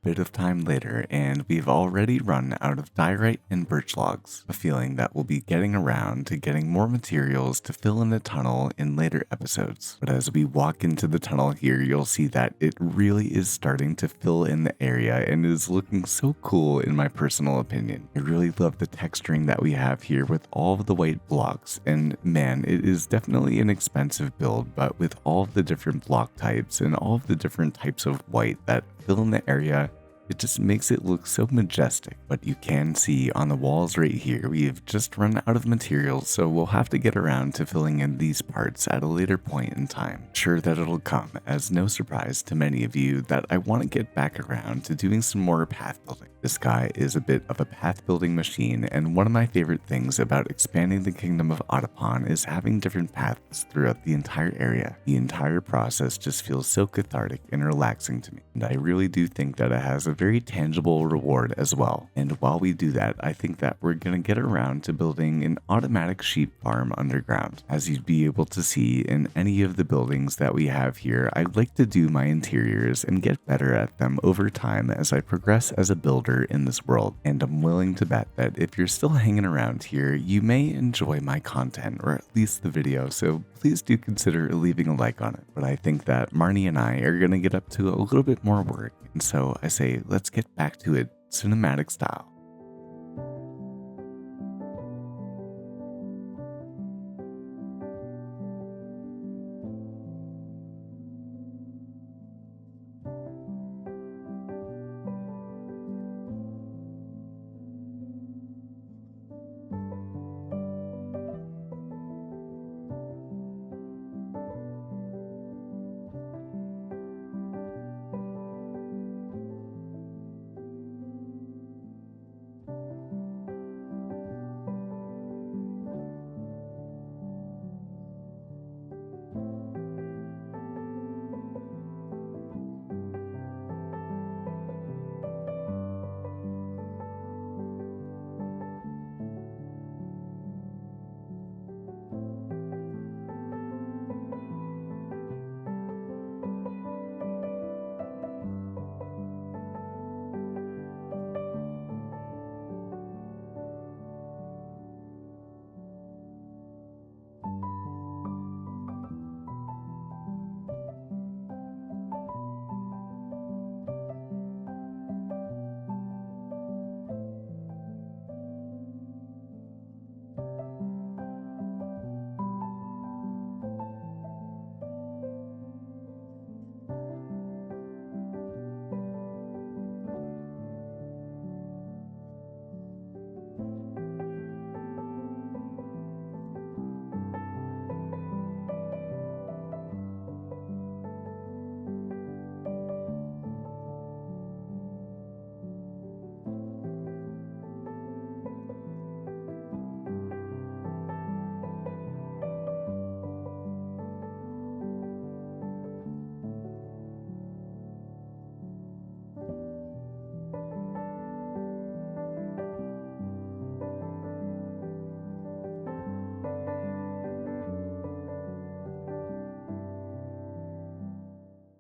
Bit of time later, and we've already run out of diorite and birch logs, a feeling that we'll be getting around to getting more materials to fill in the tunnel in later episodes. But as we walk into the tunnel here, you'll see that it really is starting to fill in the area and is looking so cool in my personal opinion. I really love the texturing that we have here with all of the white blocks, and man, it is definitely an expensive build, but with all of the different block types and all of the different types of white that fill in the area, it just makes it look so majestic. But you can see on the walls right here, we've just run out of materials, so we'll have to get around to filling in these parts at a later point in time. Sure that it'll come as no surprise to many of you that I want to get back around to doing some more path building. This guy is a bit of a path building machine, and one of my favorite things about expanding the kingdom of Otapon is having different paths throughout the entire area. The entire process just feels so cathartic and relaxing to me, and I really do think that it has a very tangible reward as well. And while we do that, I think that we're going to get around to building an automatic sheep farm underground. As you'd be able to see in any of the buildings that we have here, I like to do my interiors and get better at them over time as I progress as a builder in this world. And I'm willing to bet that if you're still hanging around here, you may enjoy my content, or at least the video, so please do consider leaving a like on it. But I think that Marnie and I are going to get up to a little bit more work, and so I say let's get back to it cinematic style.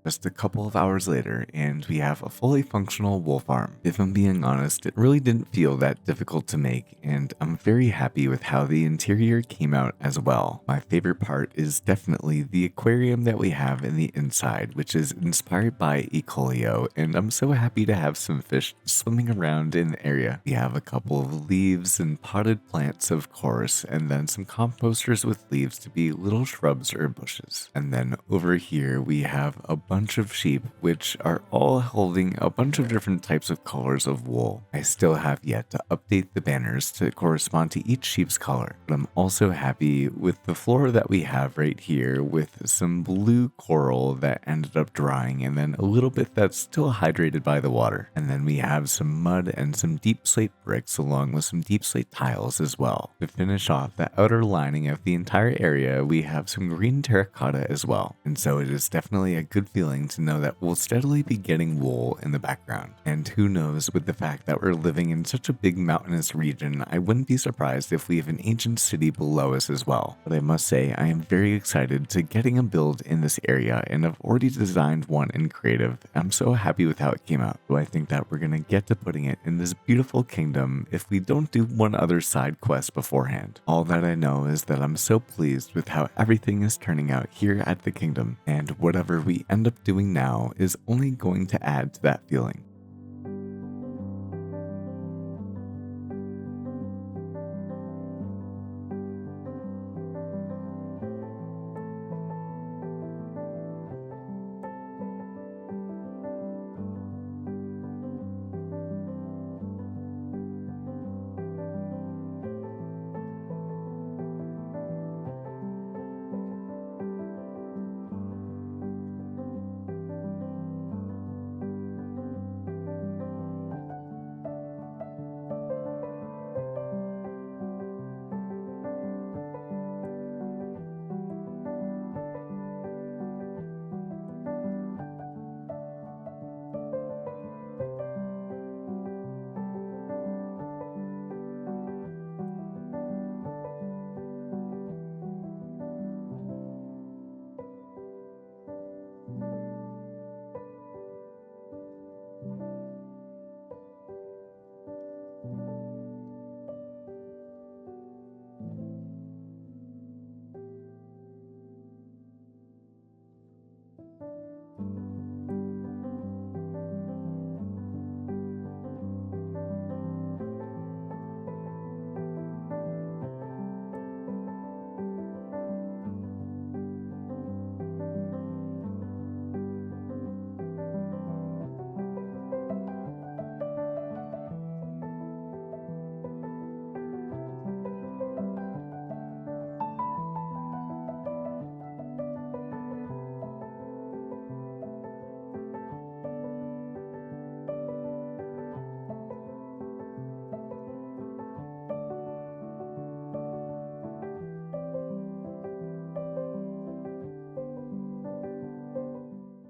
Just a couple of hours later, and we have a fully functional wool farm. If I'm being honest, it really didn't feel that difficult to make, and I'm very happy with how the interior came out as well. My favorite part is definitely the aquarium that we have in the inside, which is inspired by Ecolio, and I'm so happy to have some fish swimming around in the area. We have a couple of leaves and potted plants, of course, and then some composters with leaves to be little shrubs or bushes. And then over here we have a bunch bunch of sheep, which are all holding a bunch of different types of colors of wool. I still have yet to update the banners to correspond to each sheep's color, but I'm also happy with the floor that we have right here with some blue coral that ended up drying and then a little bit that's still hydrated by the water. And then we have some mud and some deep slate bricks along with some deep slate tiles as well. To finish off the outer lining of the entire area, we have some green terracotta as well. And so it is definitely a good feeling to know that we'll steadily be getting wool in the background. And who knows, with the fact that we're living in such a big mountainous region, I wouldn't be surprised if we have an ancient city below us as well. But I must say, I am very excited to getting a build in this area, and I've already designed one in creative. I'm so happy with how it came out. So I think that we're gonna get to putting it in this beautiful kingdom if we don't do one other side quest beforehand. All that I know is that I'm so pleased with how everything is turning out here at the kingdom, and whatever we end up doing now is only going to add to that feeling.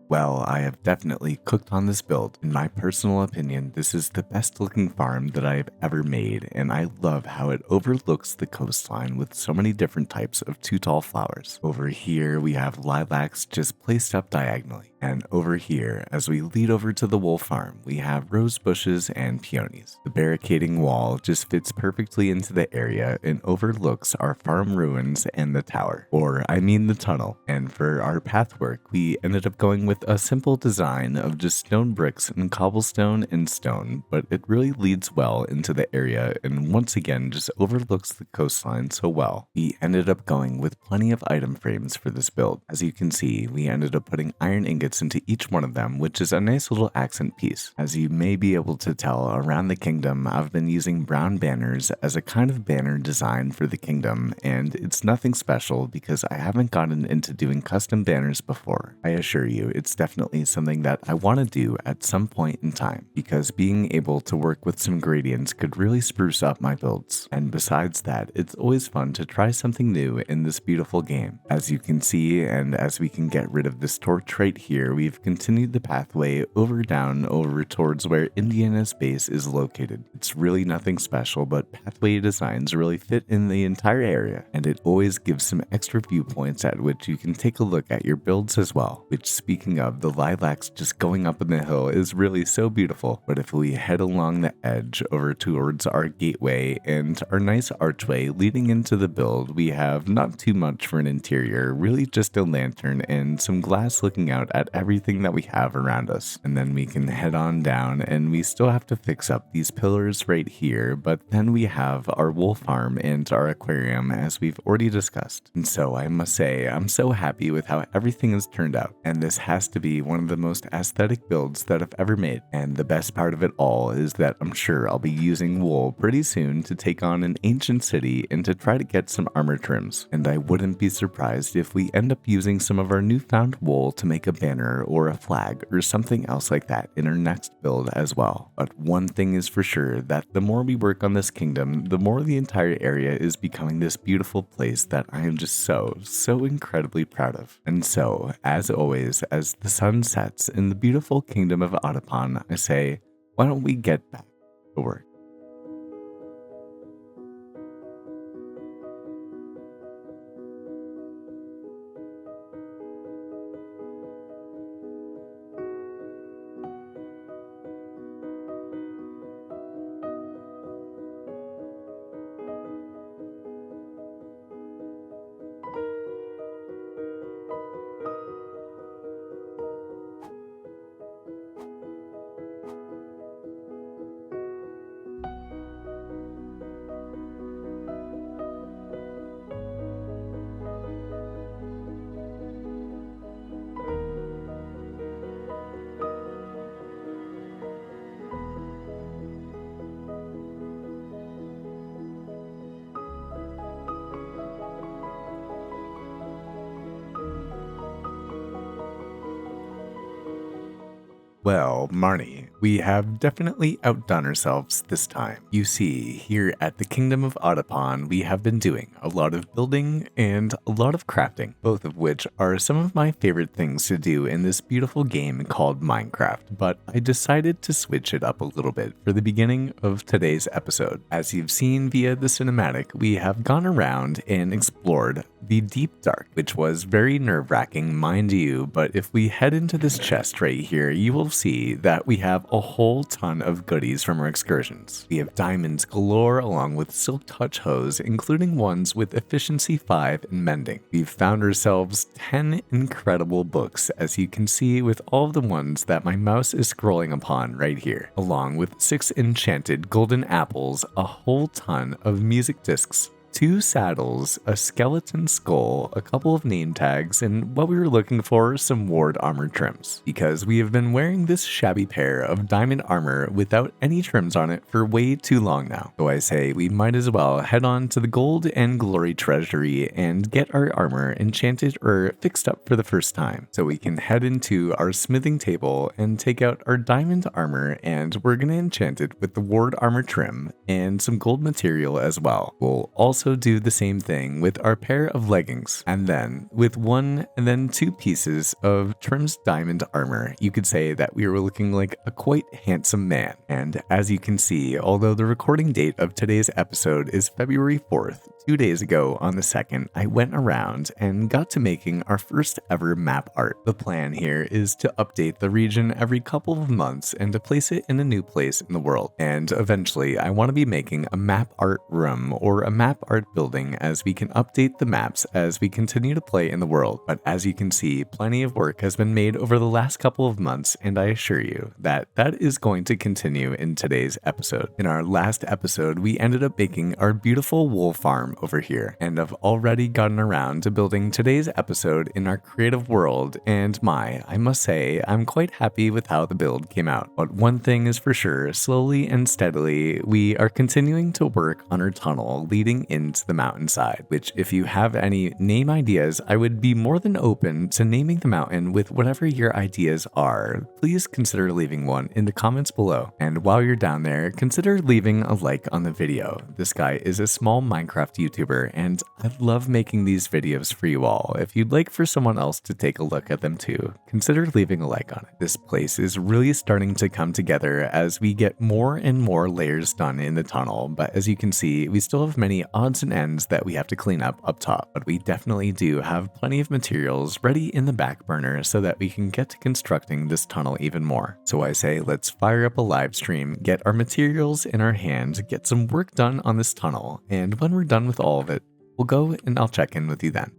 Well, I have definitely cooked on this build. In my personal opinion, this is the best looking farm that I have ever made, and I love how it overlooks the coastline with so many different types of too tall flowers. Over here, we have lilacs just placed up diagonally. And over here, as we lead over to the wool farm, we have rose bushes and peonies. The barricading wall just fits perfectly into the area and overlooks our farm ruins and the tower, or I mean the tunnel. And for our pathwork, we ended up going with a simple design of just stone bricks and cobblestone and stone, but it really leads well into the area and once again just overlooks the coastline so well. We ended up going with plenty of item frames for this build. As you can see, we ended up putting iron ingots into each one of them, which is a nice little accent piece. As you may be able to tell, around the kingdom, I've been using brown banners as a kind of banner design for the kingdom, and it's nothing special because I haven't gotten into doing custom banners before. I assure you, it's definitely something that I want to do at some point in time, because being able to work with some gradients could really spruce up my builds. And besides that, it's always fun to try something new in this beautiful game. As you can see, and as we can get rid of this torch right here, we've continued the pathway down over towards where Indiana's base is located. It's really nothing special, but pathway designs really fit in the entire area, and it always gives some extra viewpoints at which you can take a look at your builds as well. Which, speaking of, the lilacs just going up in the hill is really so beautiful. But if we head along the edge over towards our gateway and our nice archway leading into the build, we have not too much for an interior, really just a lantern and some glass looking out at everything that we have around us. And then we can head on down, and we still have to fix up these pillars right here, but then we have our wool farm and our aquarium, as we've already discussed. And so I must say, I'm so happy with how everything has turned out, and this has to be one of the most aesthetic builds that I've ever made. And the best part of it all is that I'm sure I'll be using wool pretty soon to take on an ancient city and to try to get some armor trims. And I wouldn't be surprised if we end up using some of our newfound wool to make a banner or a flag or something else like that in our next build as well. But one thing is for sure, that the more we work on this kingdom, the more the entire area is becoming this beautiful place that I am just so incredibly proud of. And so, as always, as the sun sets in the beautiful kingdom of Otapon, I say, why don't we get back to work? Well, Marnie, we have definitely outdone ourselves this time. You see, here at the Kingdom of Otapon, we have been doing a lot of building and a lot of crafting, both of which are some of my favorite things to do in this beautiful game called Minecraft, but I decided to switch it up a little bit for the beginning of today's episode. As you've seen via the cinematic, we have gone around and explored the deep dark, which was very nerve-wracking, mind you, but if we head into this chest right here, you will see that we have a whole ton of goodies from our excursions. We have diamonds galore along with silk touch hose, including ones with efficiency 5 and mending. We've found ourselves 10 incredible books, as you can see with all of the ones that my mouse is scrolling upon right here, along with 6 enchanted golden apples, a whole ton of music discs, 2 saddles, a skeleton skull, a couple of name tags, and what we were looking for, some ward armor trims. Because we have been wearing this shabby pair of diamond armor without any trims on it for way too long now. So I say we might as well head on to the gold and glory treasury and get our armor enchanted or fixed up for the first time. So we can head into our smithing table and take out our diamond armor, and we're gonna enchant it with the ward armor trim and some gold material as well. We'll also do the same thing with our pair of leggings, and then with 1 and then 2 pieces of Trim's diamond armor, you could say that we were looking like a quite handsome man. And as you can see, although the recording date of today's episode is February 4th, 2 days ago on the 2nd, I went around and got to making our first ever map art. The plan here is to update the region every couple of months and to place it in a new place in the world. And eventually, I want to be making a map art room or a map art building, as we can update the maps as we continue to play in the world. But as you can see, plenty of work has been made over the last couple of months, and I assure you that that is going to continue in today's episode. In our last episode, we ended up making our beautiful wool farm over here, and I've already gotten around to building today's episode in our creative world, and I must say, I'm quite happy with how the build came out. But one thing is for sure, slowly and steadily, we are continuing to work on our tunnel leading into the mountainside, which if you have any name ideas, I would be more than open to naming the mountain with whatever your ideas are. Please consider leaving one in the comments below. And while you're down there, consider leaving a like on the video. This guy is a small Minecraft YouTuber, and I love making these videos for you all. If you'd like for someone else to take a look at them too, consider leaving a like on it. This place is really starting to come together as we get more and more layers done in the tunnel, but as you can see, we still have many odds and ends that we have to clean up top, but we definitely do have plenty of materials ready in the back burner so that we can get to constructing this tunnel even more. So I say let's fire up a live stream, get our materials in our hands, get some work done on this tunnel, and when we're done with all of it, we'll go and I'll check in with you then.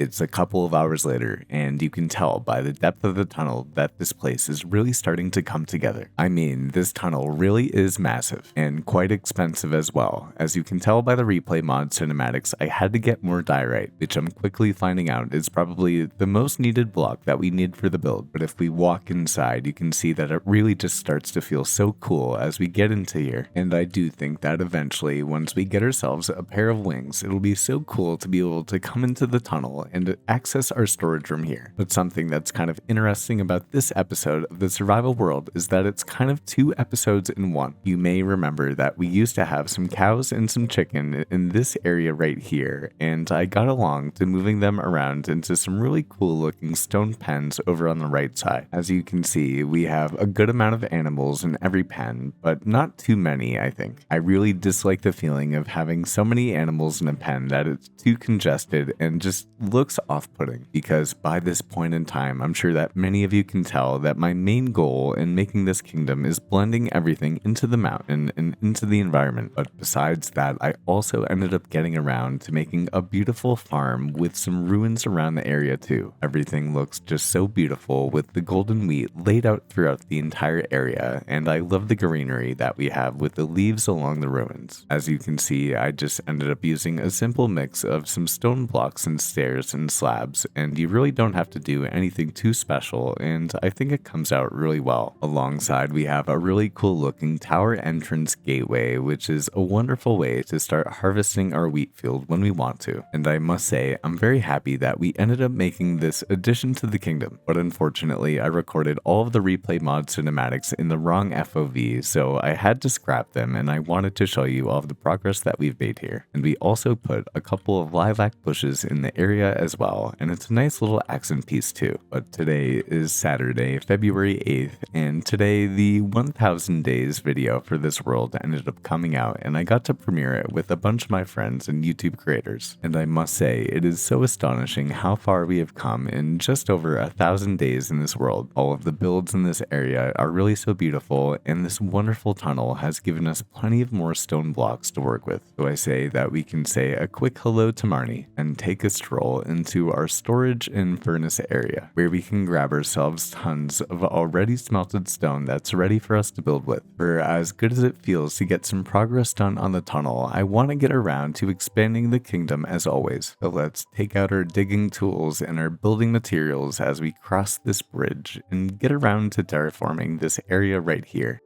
It's a couple of hours later, and you can tell by the depth of the tunnel that this place is really starting to come together. I mean, this tunnel really is massive, and quite expensive as well. As you can tell by the replay mod cinematics, I had to get more diorite, which I'm quickly finding out is probably the most needed block that we need for the build. But if we walk inside, you can see that it really just starts to feel so cool as we get into here. And I do think that eventually, once we get ourselves a pair of wings, it'll be so cool to be able to come into the tunnel and access our storage room here. But something that's kind of interesting about this episode of the survival world is that it's kind of 2 episodes in one. You may remember that we used to have some cows and some chicken in this area right here, and I got along to moving them around into some really cool looking stone pens over on the right side. As you can see, we have a good amount of animals in every pen, but not too many, I think. I really dislike the feeling of having so many animals in a pen that it's too congested and just looks off-putting, because by this point in time, I'm sure that many of you can tell that my main goal in making this kingdom is blending everything into the mountain and into the environment. But besides that, I also ended up getting around to making a beautiful farm with some ruins around the area too. Everything looks just so beautiful with the golden wheat laid out throughout the entire area, and I love the greenery that we have with the leaves along the ruins. As you can see, I just ended up using a simple mix of some stone blocks and stairs and slabs, and you really don't have to do anything too special, and I think it comes out really well. Alongside, we have a really cool looking tower entrance gateway, which is a wonderful way to start harvesting our wheat field when we want to. And I must say, I'm very happy that we ended up making this addition to the kingdom, but unfortunately I recorded all of the replay mod cinematics in the wrong FOV, so I had to scrap them, and I wanted to show you all of the progress that we've made here. And we also put a couple of lilac bushes in the area as well, and it's a nice little accent piece too. But today is Saturday, February 8th, and today the 1000 days video for this world ended up coming out, and I got to premiere it with a bunch of my friends and YouTube creators. And I must say, it is so astonishing how far we have come in just over 1000 days in this world. All of the builds in this area are really so beautiful, and this wonderful tunnel has given us plenty of more stone blocks to work with. So I say that we can say a quick hello to Marnie and take a stroll into our storage and furnace area, where we can grab ourselves tons of already smelted stone that's ready for us to build with. For as good as it feels to get some progress done on the tunnel, I want to get around to expanding the kingdom as always. So let's take out our digging tools and our building materials as we cross this bridge and get around to terraforming this area right here.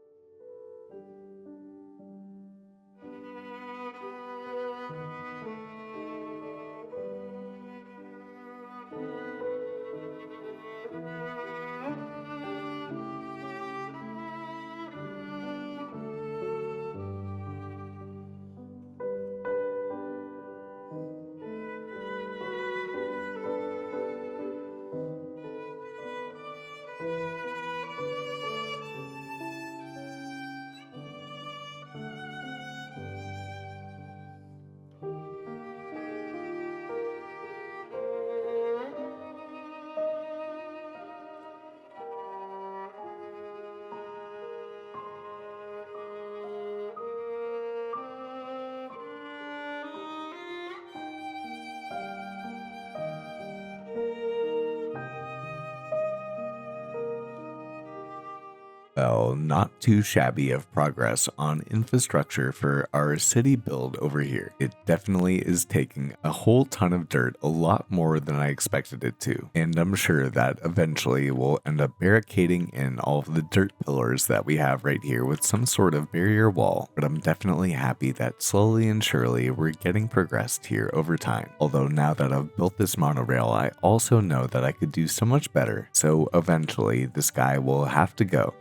Well, not too shabby of progress on infrastructure for our city build over here. It definitely is taking a whole ton of dirt, a lot more than I expected it to. And I'm sure that eventually we'll end up barricading in all of the dirt pillars that we have right here with some sort of barrier wall. But I'm definitely happy that slowly and surely we're getting progressed here over time. Although now that I've built this monorail, I also know that I could do so much better. So eventually this guy will have to go.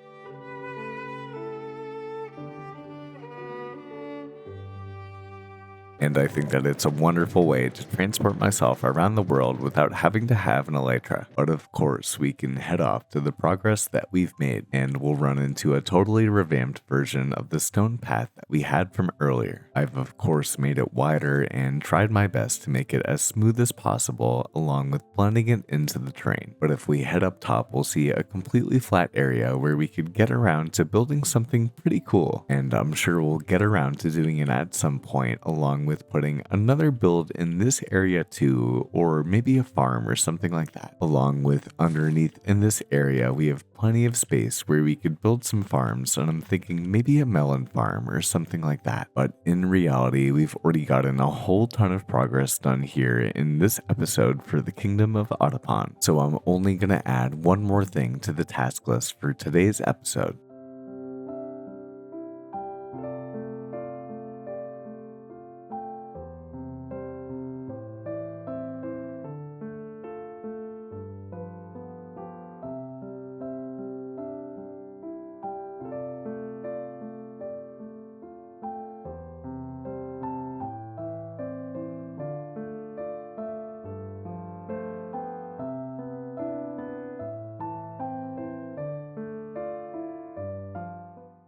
And I think that it's a wonderful way to transport myself around the world without having to have an elytra. But of course, we can head off to the progress that we've made, and we'll run into a totally revamped version of the stone path that we had from earlier. I've of course made it wider and tried my best to make it as smooth as possible, along with blending it into the terrain. But if we head up top, we'll see a completely flat area where we could get around to building something pretty cool, and I'm sure we'll get around to doing it at some point along along with putting another build in this area too, or maybe a farm or something like that. Along with underneath in this area, we have plenty of space where we could build some farms, and I'm thinking maybe a melon farm or something like that. But in reality, we've already gotten a whole ton of progress done here in this episode for the Kingdom of Otapon. So I'm only going to add one more thing to the task list for today's episode.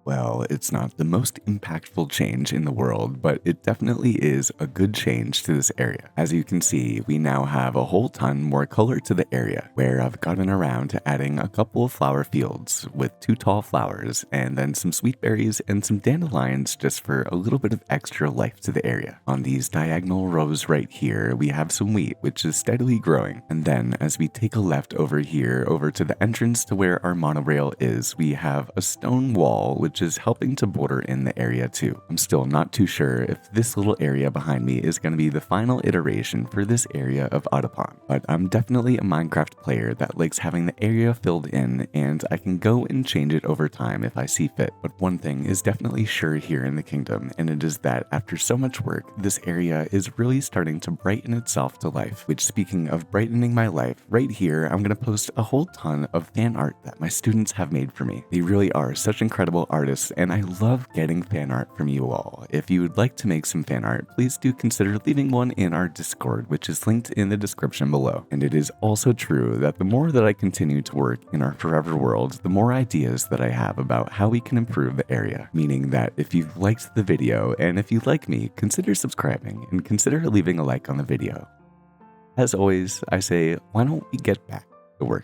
Well, it's not the most impactful change in the world, but it definitely is a good change to this area. As you can see, we now have a whole ton more color to the area, where I've gotten around to adding a couple of flower fields with 2 tall flowers, and then some sweet berries and some dandelions just for a little bit of extra life to the area. On these diagonal rows right here, we have some wheat, which is steadily growing. And then as we take a left over here, over to the entrance to where our monorail is, we have a stone wall, which is helping to border in the area too. I'm still not too sure if this little area behind me is going to be the final iteration for this area of Otapon, but I'm definitely a Minecraft player that likes having the area filled in, and I can go and change it over time if I see fit. But one thing is definitely sure here in the kingdom, and it is that after so much work, this area is really starting to brighten itself to life. Which, speaking of brightening my life, right here I'm going to post a whole ton of fan art that my students have made for me. They really are such incredible artists, and I love getting fan art from you all. If you would like to make some fan art, please do consider leaving one in our Discord, which is linked in the description below. And it is also true that the more that I continue to work in our forever world, the more ideas that I have about how we can improve the area. Meaning that if you've liked the video, and if you like me, consider subscribing and consider leaving a like on the video. As always, I say, why don't we get back to work?